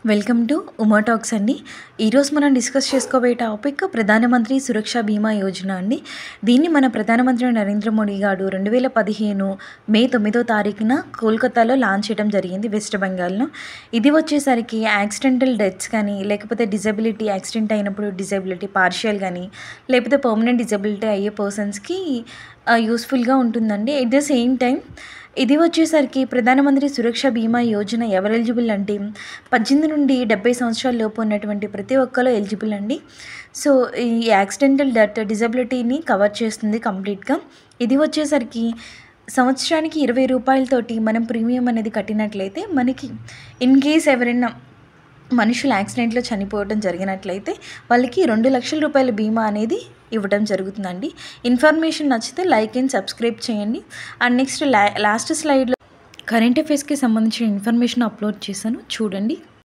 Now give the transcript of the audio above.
Welcome to Uma talks అండి. ఈరోజు మనం డిస్కస్ చేసుకోబోయే టాపిక్ ప్రధానమంత్రి సురక్ష బీమా యోజన అండి. దీన్ని మన ప్రధానమంత్రి నరేంద్ర మోడీ గారు 2015 మే 9వ తారీఖున కోల్కతాలో లాంచ్ చేయడం జరిగింది, వెస్ట్ బెంగాల్‌లో. ఇది వచ్చేసరికి యాక్సిడెంటల్ డెత్స్ కానీ, లేకపోతే డిజబిలిటీ యాక్సిడెంట్ అయినప్పుడు డిజబిలిటీ పార్షియల్ కానీ, లేకపోతే పర్మనెంట్ డిజబిలిటీ అయ్యే పర్సన్స్‌కి యూస్ఫుల్గా ఉంటుందండి. ఎట్ ద సేమ్ టైం ఇది వచ్చేసరికి ప్రధానమంత్రి సురక్ష బీమా యోజన ఎవరు ఎలిజిబుల్ అంటే 18 నుండి 70 సంవత్సరాల లోపు ఉన్నటువంటి ప్రతి ఒక్కరు ఎలిజిబుల్ అండి. సో ఈ యాక్సిడెంటల్ డెత్ డిజబిలిటీని కవర్ చేస్తుంది కంప్లీట్గా. ఇది వచ్చేసరికి సంవత్సరానికి ₹20 మనం ప్రీమియం అనేది కట్టినట్లయితే మనకి ఇన్ కేస్ ఎవరైనా మనుషులు యాక్సిడెంట్లో చనిపోవడం జరిగినట్లయితే వాళ్ళకి ₹2,00,000 బీమా అనేది ఇవ్వడం జరుగుతుందండి. ఇన్ఫర్మేషన్ నచ్చితే లైక్ అండ్ సబ్స్క్రైబ్ చేయండి. అండ్ నెక్స్ట్ లాస్ట్ స్లైడ్లో కరెంట్ అఫైర్స్కి సంబంధించిన ఇన్ఫర్మేషన్ అప్లోడ్ చేశాను, చూడండి.